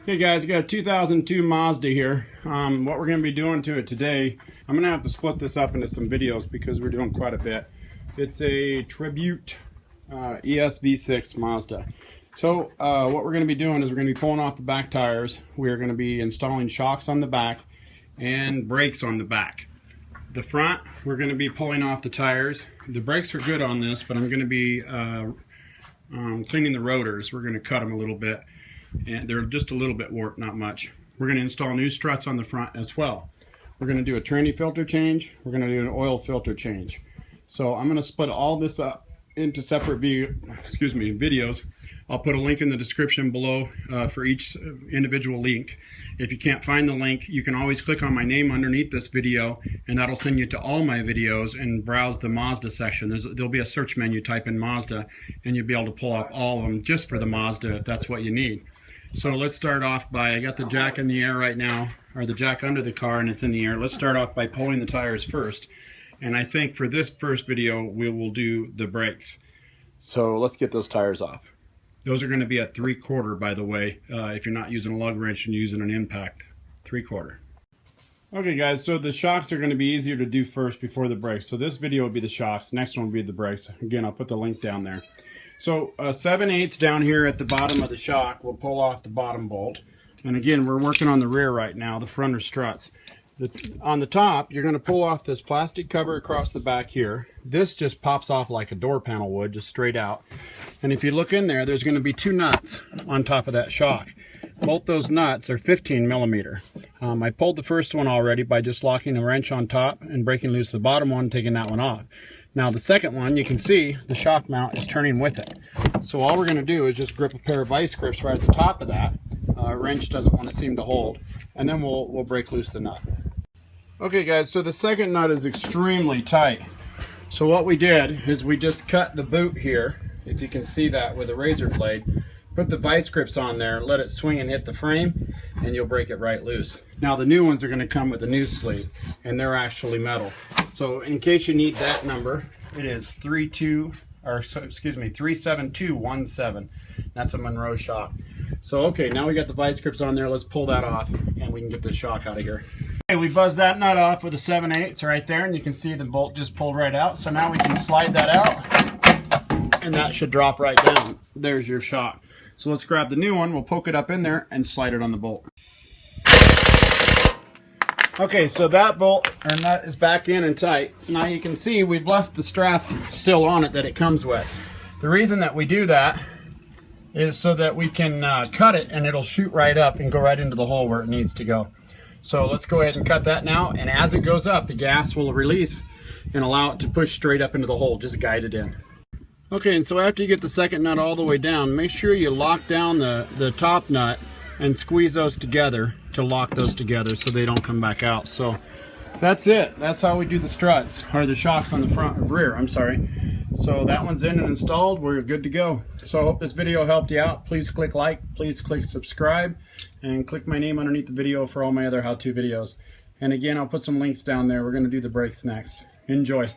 Hey guys, I got a 2002 Mazda here. What we're going to be doing to it today, I'm going to have to split this up into some videos because we're doing quite a bit. It's a Tribute ES-V6 Mazda. So what we're going to be doing is we're going to be pulling off the back tires. We're going to be installing shocks on the back and brakes on the back. The front, we're going to be pulling off the tires. The brakes are good on this, but I'm going to be cleaning the rotors. We're going to cut them a little bit. And they're just a little bit warped, not much. We're going to install new struts on the front as well. We're going to do a tranny filter change. We're going to do an oil filter change. So I'm going to split all this up into separate videos. I'll put a link in the description below for each individual link. If you can't find the link, you can always click on my name underneath this video, and that'll send you to all my videos and browse the Mazda section. There'll be a search menu, type in Mazda, and you'll be able to pull up all of them just for the Mazda if that's what you need. So let's start off by, I got the jack in the air right now, or the jack under the car and it's in the air. Let's start off by pulling the tires first. And I think for this first video, we will do the brakes. So let's get those tires off. Those are going to be at 3/4, by the way, if you're not using a lug wrench and using an impact. 3/4. Okay guys, so the shocks are going to be easier to do first before the brakes. So this video will be the shocks, next one will be the brakes. Again, I'll put the link down there. So 7/8 down here at the bottom of the shock, we'll pull off the bottom bolt. And again, we're working on the rear right now, the front are struts. On the top, you're going to pull off this plastic cover across the back here. This just pops off like a door panel would, just straight out. And if you look in there, there's going to be 2 nuts on top of that shock. Both those nuts are 15 millimeter. I pulled the first one already by just locking a wrench on top and breaking loose the bottom one, taking that one off. Now the second one, you can see the shock mount is turning with it. So all we're going to do is just grip a pair of vice grips right at the top of that. Wrench doesn't want to seem to hold. And then we'll break loose the nut. Okay guys, so the second nut is extremely tight. So what we did is we just cut the boot here, if you can see that with a razor blade. Put the vice grips on there, let it swing and hit the frame, and you'll break it right loose. Now the new ones are going to come with a new sleeve, and they're actually metal. So in case you need that number, it is 37217. That's a Monroe shock. So okay, now we got the vice grips on there. Let's pull that off, and we can get this shock out of here. Okay, we buzzed that nut off with a 7/8 right there, and you can see the bolt just pulled right out. So now we can slide that out, and that should drop right down. There's your shock. So let's grab the new one, we'll poke it up in there and slide it on the bolt. Okay, so that bolt or nut is back in and tight. Now you can see we've left the strap still on it that it comes with. The reason that we do that is so that we can cut it and it'll shoot right up and go right into the hole where it needs to go. So let's go ahead and cut that now, and as it goes up, the gas will release and allow it to push straight up into the hole. Just guide it in. Okay, and so after you get the second nut all the way down, make sure you lock down the top nut and squeeze those together to lock those together so they don't come back out. So that's it. That's how we do the struts, or the shocks on the front, or rear, I'm sorry. So that one's in and installed. We're good to go. So I hope this video helped you out. Please click like, please click subscribe, and click my name underneath the video for all my other how-to videos. And again, I'll put some links down there. We're going to do the brakes next. Enjoy.